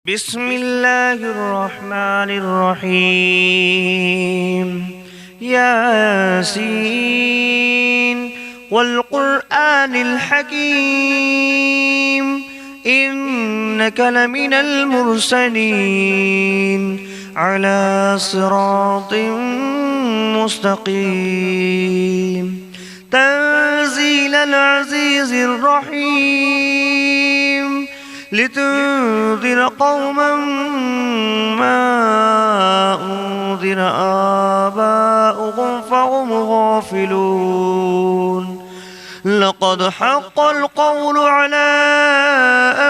بسم الله الرحمن الرحيم. ياسين والقرآن الحكيم إنك لمن المرسلين على صراط مستقيم تنزيل العزيز الرحيم لتنذر قوما ما أنذر آباؤهم فهم غافلون. لقد حق القول على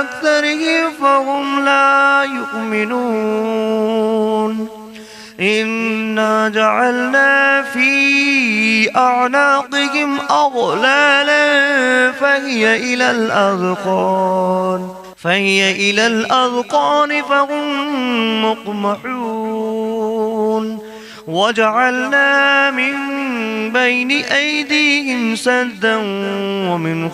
أكثرهم فهم لا يؤمنون. إنا جعلنا في أعناقهم أغلالا فهي إلى الأذقان فهم مقمحون. وجعلنا من بين أيديهم سدا ومن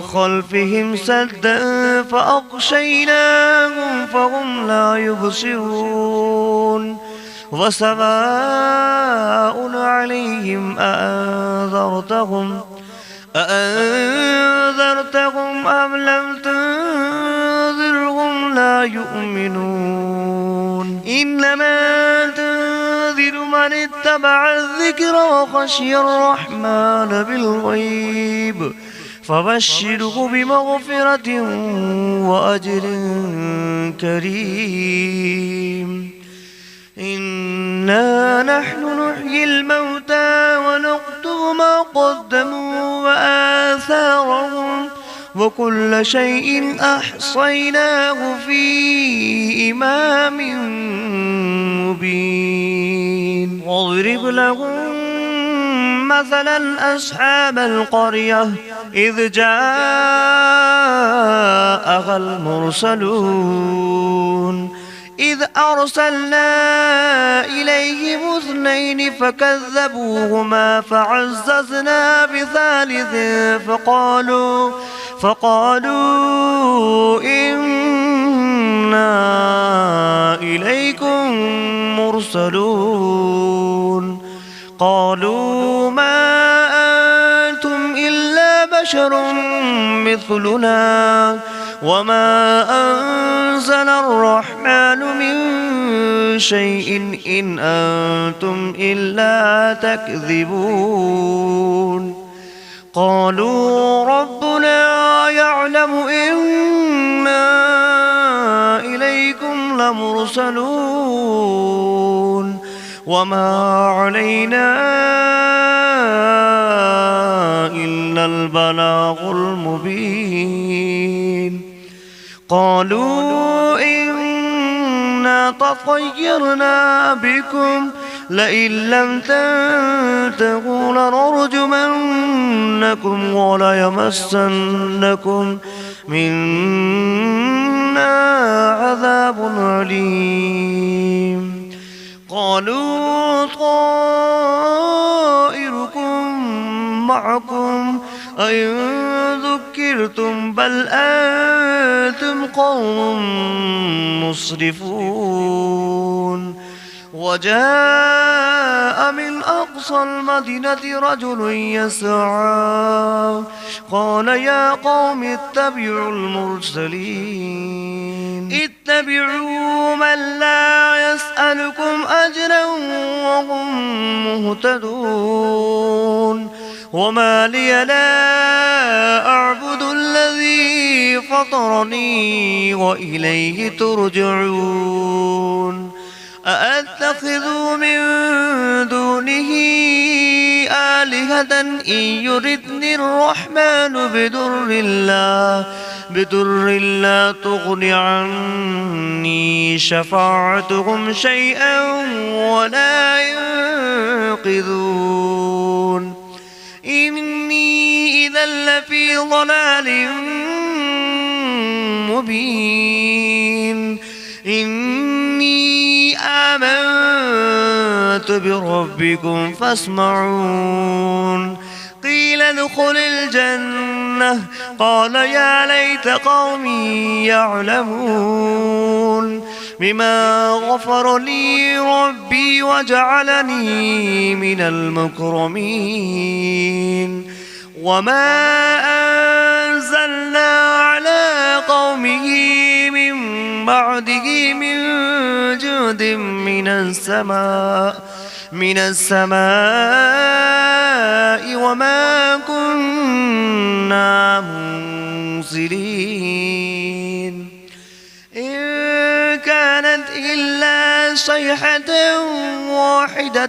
خلفهم سدا فأغشيناهم فهم لا يبصرون. وسواء عليهم أأنذرتهم أم لم تنذرهم لا يؤمنون. إنما تنذر من اتبع الذكر وخشي الرحمن بالغيب فبشره بمغفرة وأجر كريم. إنا نحن نحيي الموتى ونكتب ما قدموا وآثارهم وكل شيء أحصيناه في إمام مبين. واضرب لهم مثلا أصحاب القرية إذ جاءها المرسلون إذ أرسلنا إليهم 2 فكذبوهما فعززنا بثالث فقالوا إنا إليكم مرسلون. قالوا ما أنتم إلا بشر مثلنا وما أنزل الرحمن من شيء إن أنتم إلا تكذبون. قالوا ربنا يعلم إنا إليكم لمرسلون وما علينا إلا البلاغ المبين. قالوا إنا تطيرنا بكم لئن لم تنتهوا لنرجمنكم وليمسنكم منا عذاب أليم. قالوا طائركم معكم أئن ذكرتم بل أنتم قوم مسرفون. وجاء من أقصى المدينة رجل يسعى قال يا قوم اتبعوا المرسلين اتبعوا من لا يسألكم أجرا وهم مهتدون. وما لي لا أعبد الذي فطرني وإليه ترجعون. أأتخذ من دونه آلهة إن يردني الرحمن بدر لا تغن عني شفاعتهم شيئا ولا ينقذون. إني إذا لفي ضلال مبين. إني آمنت بربكم فاسمعون. قيل ادخل الجنة الجنة قال يا ليت قومي يعلمون بما غفر لي ربي وجعلني من المكرمين وما أنزلنا على قومه من بعده من جود من السماء وما كنا منزلين إن كانت إلا صيحة واحدة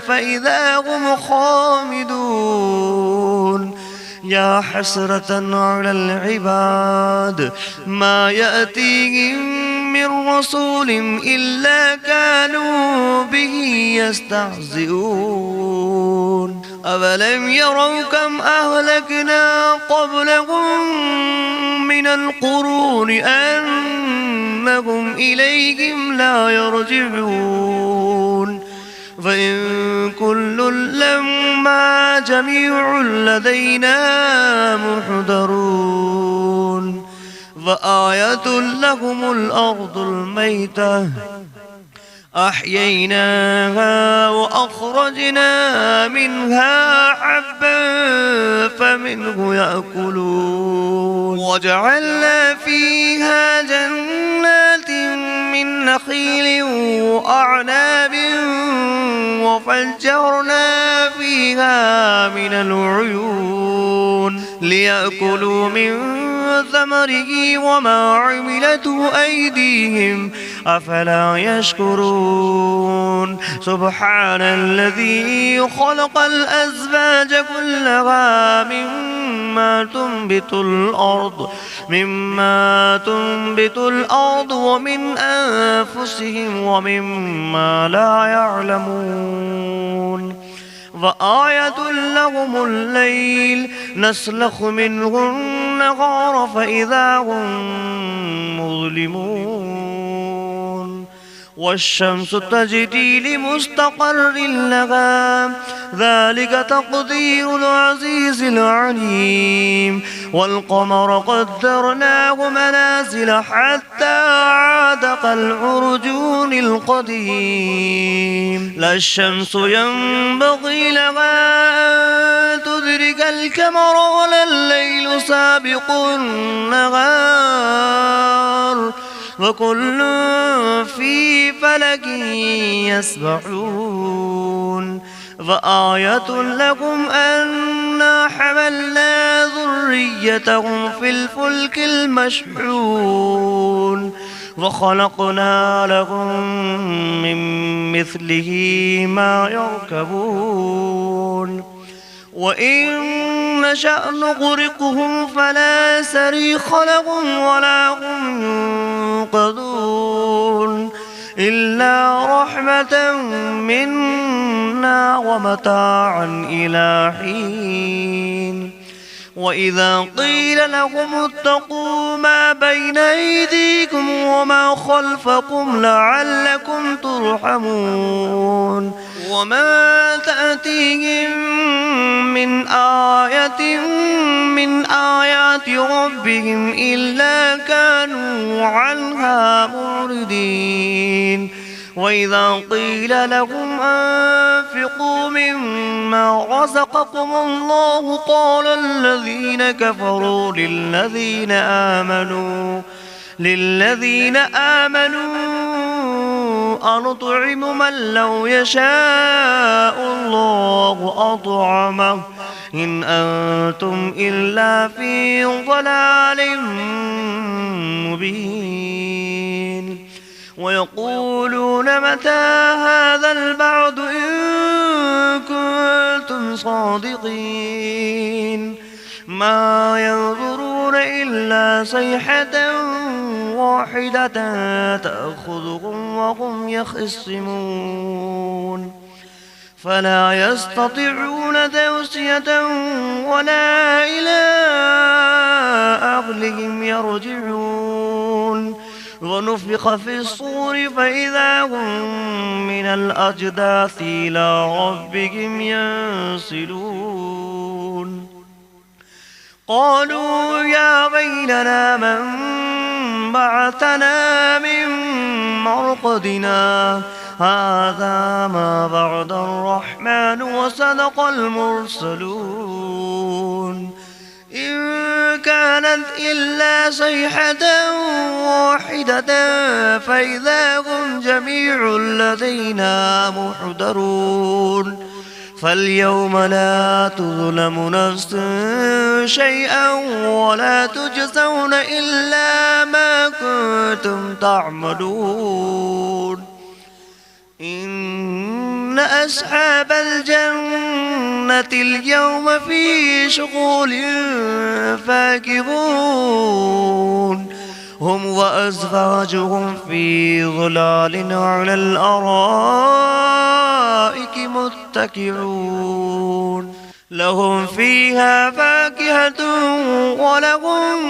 فإذا هم خامدون يا حسرة على العباد ما يأتيهم من رسول إلا كانوا به يستهزئون أفلم يروا كم أهلكنا قبلهم من القرون أنهم إليهم لا يرجعون فإن كل لما جميع لدينا محضرون فآية لهم الأرض الميتة أحييناها وأخرجنا منها حبا فمنه يأكلون وجعلنا فيها جنات من نخيل وأعناب وفجرنا فيها من العيون ليأكلوا من ثمره وما عملته أيديهم أفلا يشكرون سبحان الذي خلق الأزواج كلها مما تنبت الأرض ومن أنفسهم ومما لا يعلمون وآية لهم الليل نسلخ منه النهار فإذا هم مظلمون والشمس تجري لمستقر لها ذلك تقدير العزيز العليم والقمر قدرناه منازل حتى عاد كالعرجون القديم لا الشمس ينبغي لها أن تدرك القمر ولا الليل سابق النهار وكل في فلك يسبحون فآية لكم أنا حملنا ذريتهم في الفلك المشحون وخلقنا لهم من مثله ما يركبون وإن نشأ نغرقهم فلا صريخ لهم ولا هم ينقذون إلا رحمة منا ومتاعا إلى حين وإذا قيل لهم اتقوا ما بين أيديكم وما خلفكم لعلكم ترحمون وما تأتيهم من آية من آيات ربهم إلا كانوا عنها معرضين وإذا قيل لهم أنفقوا مما رزقكم الله قال الذين كفروا للذين آمنوا أنطعم من لو يشاء الله أطعمه إن أنتم إلا في ضلال مبين ويقولون متى هذا البعد إن كنتم صادقين ما ينظرون إلا صيحة واحدة تأخذهم وهم يخصمون فلا يستطيعون توصية ولا إلى أهلهم يرجعون ونفخ في الصور فإذا هم من الأجداث إلى ربهم ينسلون قالوا يا ويلنا من بعثنا من مرقدنا هذا ما بعد الرحمن وصدق المرسلون إن كانت إلا صيحة واحدة فإذا هم جميع لدينا محضرون فاليوم لا تظلم نفس شيئا ولا تجزون إلا ما كنتم تعملون إن أصحاب الجنة اليوم في شغل فاكهون هم وأزواجهم في ظلال على الأرائك متكئون لهم فيها فاكهة ولهم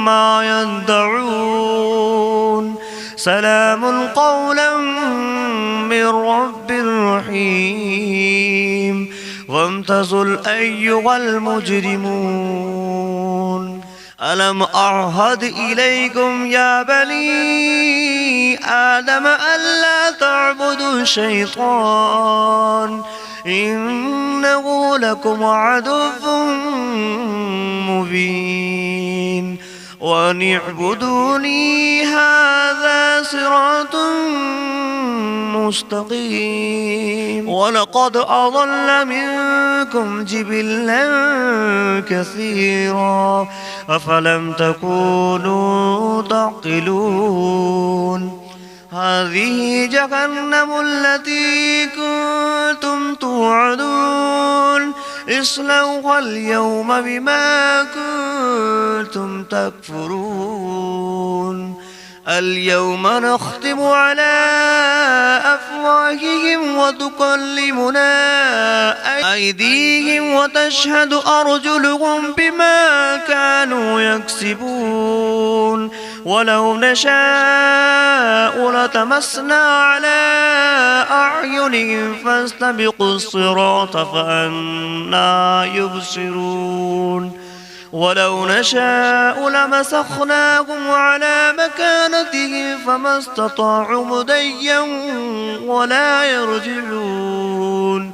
ما يدعون سلام قولا من رب رحيم وامتازوا أيها المجرمون ألم أعهد إليكم يا بني آدم ألا تعبدوا الشيطان إنه لكم عدو مبين وأن اعبدوني هذا صراط مستقيم ولقد أضل منكم جبلا كثيرا أفلم تكونوا تعقلون هذه جهنم التي كنتم توعدون اصلوها اليوم بما كنتم تكفرون اليوم نختم على أفواههم وتكلمنا أيديهم وتشهد أرجلهم بما كانوا يكسبون ولو نشاء لتمسنا على أعينهم فاستبقوا الصراط فأنى يبصرون ولو نشاء لمسخناهم على مكانتهم فما استطاعوا مضيا ولا يرجعون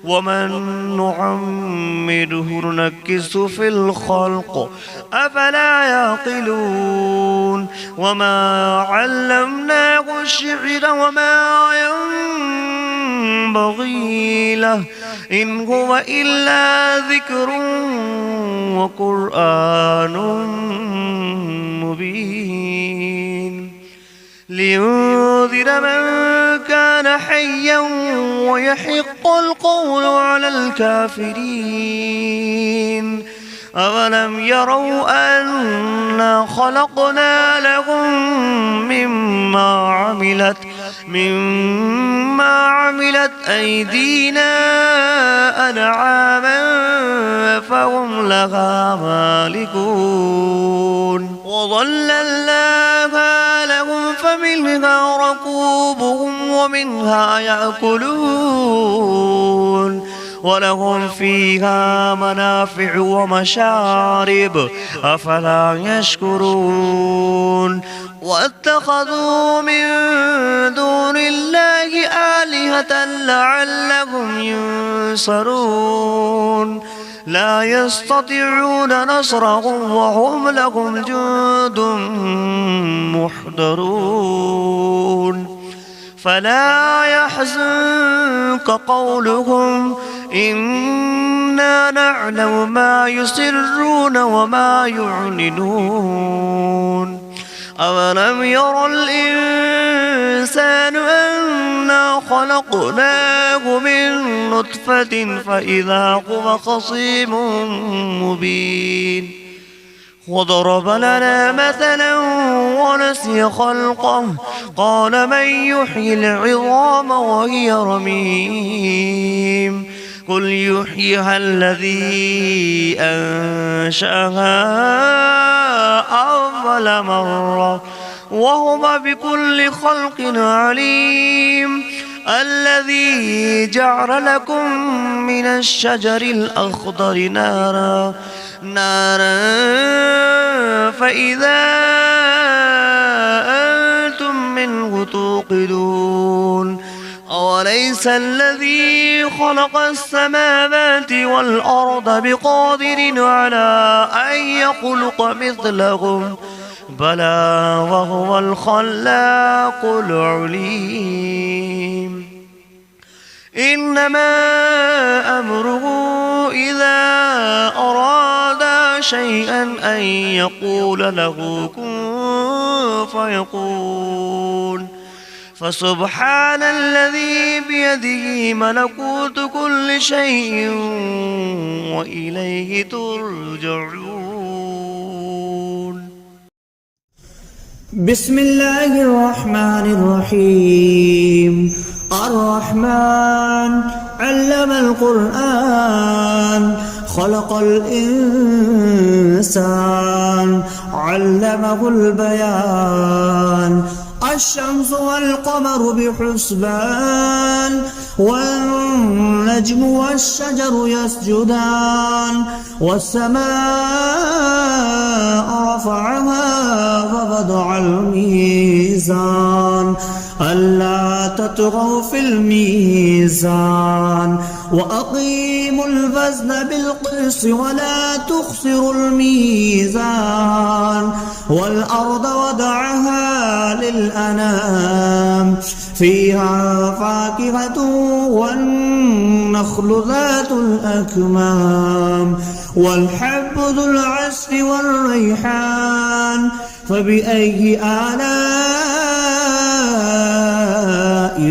ومن نعمره ننكسه في الخلق أفلا يعقلون وما علمناه الشعر وما ينبغي له إن هو إلا ذكر وقرآن مبين لينذر من كان حيا ويحق القول على الكافرين أولم يروا أنا خلقنا لهم مما عملت أيدينا أنعاما فهم لها مالكون وظللناها لهم فمنها ركوبهم ومنها يأكلون ولهم فيها منافع ومشارب أفلا يشكرون واتخذوا من دون الله آلهة لعلهم ينصرون لا يستطيعون نصرهم وهم لهم جند محضرون فلا يحزنك قولهم إنا نعلم ما يسرون وما يعلنون أولم ير الإنسان أنا خلقناه من نطفة فإذا هو خصيم مبين وضرب لنا مثلا ونسي خلقه قال من يحيي العظام وهي رميم قل يحييها الذي أنشأها أول مرة وهو بكل خلق عليم الذي جعل لكم من الشجر الأخضر نارا فإذا أنتم منه توقدون أوليس الذي خلق السماوات والأرض بقادر على أن يخلق مثلهم بلى وهو الخلاق العليم إنما أمره إذا أراد شيئا أن يقول له كن فيكون فسبحان الذي بيده ملكوت كل شيء وإليه ترجعون. بسم الله الرحمن الرحيم. الرحمن علم القرآن خلق الإنسان علمه البيان الشمس والقمر بحسبان والنجم والشجر يسجدان والسماء رفعها ووضع الميزان ألا تطغوا في الميزان وأقيموا الوزن بالقسط ولا تخسروا الميزان والأرض وضعها للأنام فيها فاكهة والنخل ذات الأكمام والحب ذو العصف والريحان فبأي آلاء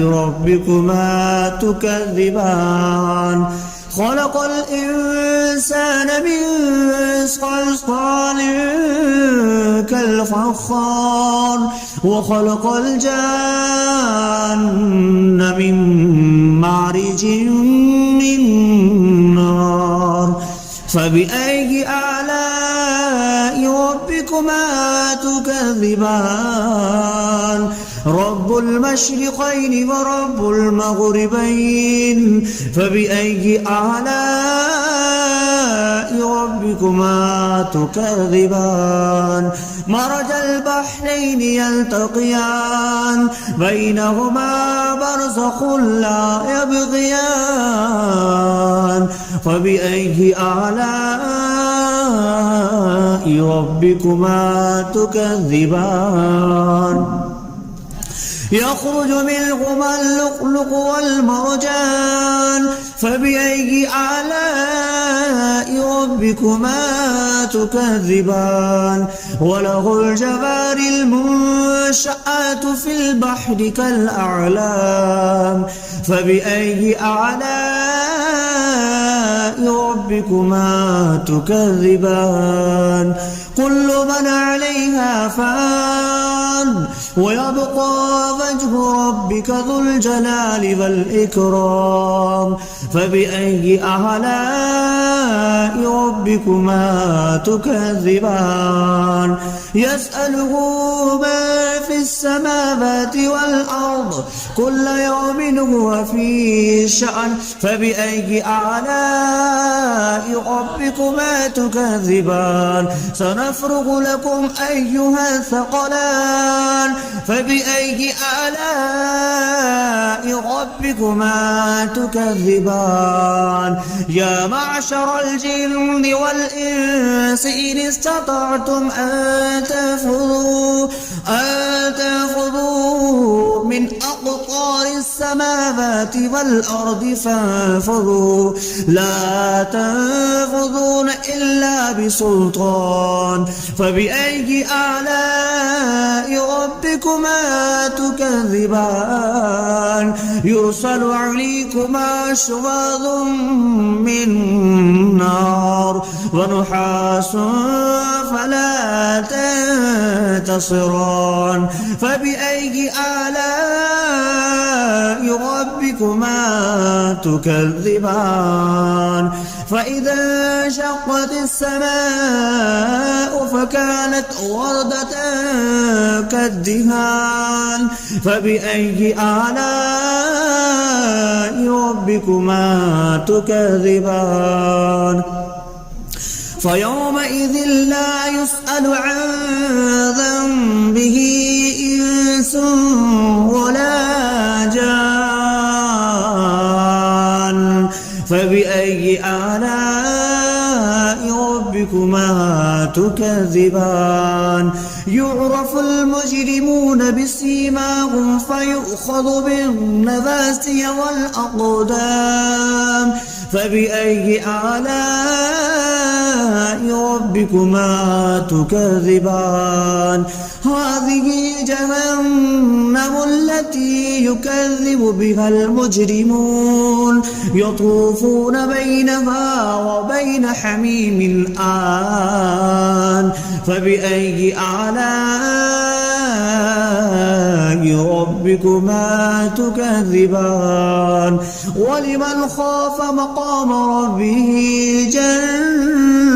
ربكما تكذبان خلق الإنسان من صلصال كالفخار وخلق الجان من مارج من نار فبأي آلاء ربكما تكذبان رب المشرقين ورب المغربين فبأي آلاء ربكما تكذبان مرج البحرين يلتقيان بينهما برزخ لا يبغيان فبأي آلاء ربكما تكذبان يخرج منهما اللؤلؤ والمرجان فبأي آلاء ربكما تكذبان وله الجوار المنشآت في البحر كالأعلام فبأي آلاء ربكما تكذبان كل من عليها فان ويبقى وجه ربك ذو الجلال والإكرام فبأي آلاء ربكما تكذبان يسأله ما في السماوات والأرض كل يوم هو في شأن فبأي آلاء ربكما تكذبان سنفرغ لكم أيها الثقلان فبأي آلاء ربكما تكذبان يا معشر الجن والإنس إن استطعتم أن تنفذوا من أقطار السماوات والأرض فانفذوا لا تنفذون إلا بسلطان فبأي آلاء ربكما تكذبان يرسل عليكما شواظ من نار ونحاس فلا تنتصران فبأي آلاء ربكما تكذبان فإذا انشقت السماء فكانت وردة كالدهان فبأي آلاء ربكما تكذبان فيومئذ لا يسأل عن ذنبه إنس ولا جان فبأي آلاء ربكما تكذبان يعرف المجرمون بسيماهم فيؤخذ بالنواسي والأقدام فبأي آلاء ربكما تكذبان هذه جهنم التي يكذب بها المجرمون يطوفون بينها وبين حميم آن فبأي آلاء ربكما تكذبان ولمن خاف مقام ربه جنتان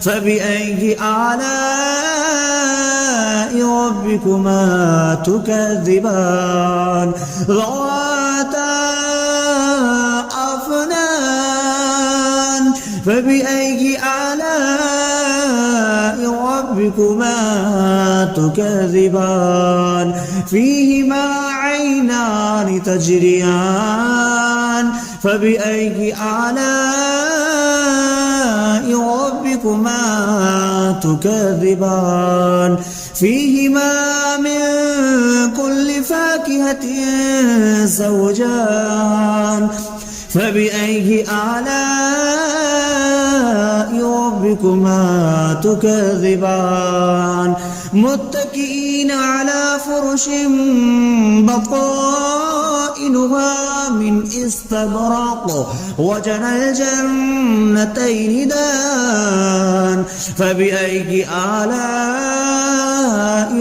فبأي آلاء ربكما تكذبان ذواتا أفنان فبأي آلاء ربكما تكذبان فيهما عينان تجريان فبأي آلاء ربكما تكذبان فيهما من كل فاكهة زوجان فبأي آلاء ربكما تكذبان متكئين على فرش بطائنها من استبرق وجنى الجنتين دان فبأي آلاء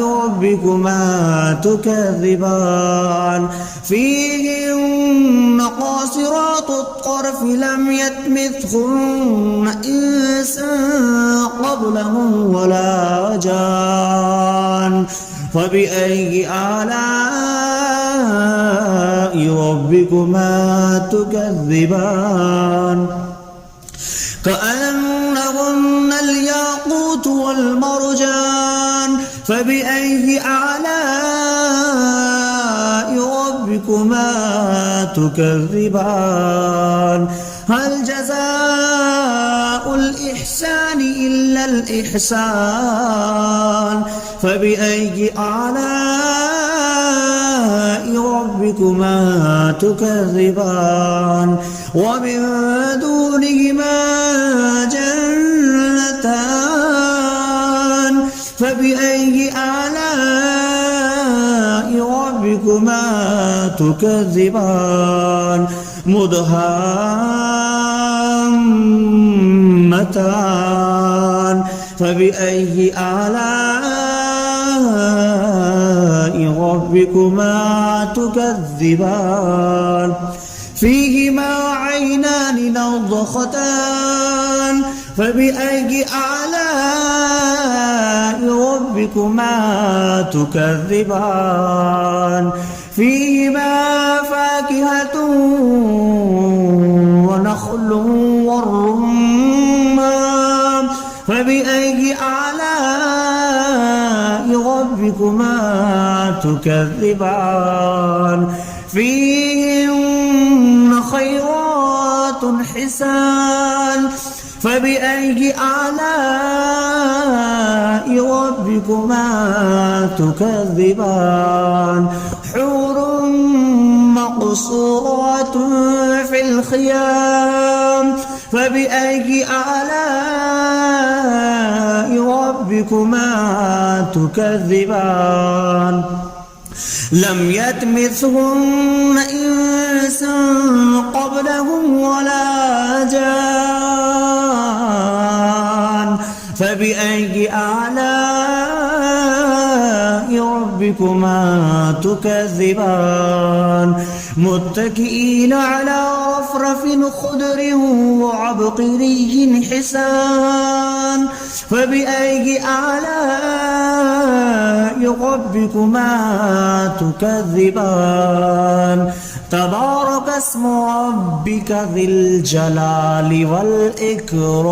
ربكما تكذبان فيهن قاصرات الطرف لم يطمثهن إنس قبلهم ولا جان فبأي آلاء ربكما تكذبان كأنهن الياقوت والمرجان فبأي آلاء ربكما تكذبان هل جزاء الإحسان إلا الإحسان فبأي آلاء ربكما تكذبان ومن دونهما جنتان فبأي آلاء ربكما تكذبان مدهامتان فبأي آلاء ربكما تكذبان فيهما عينان نضختان فبأي آلاء ربكما تكذبان فيهما فاكهة ونخل والرمان فبأي آلاء ربكما تكذبان فيهن خيرات حسان فبأي آلاء ربكما تكذبان حور مقصورات في الخيام فبأي آلاء ربكما تكذبان لم يطمثهن إنس قبلهم ولا جان فبأي آلاء ربكما تكذبان متكئين على رفرف خضر وعبقري حسان فبأي آلاء ربكما تكذبان تبارك اسم ربك ذي الجلال والإكرام.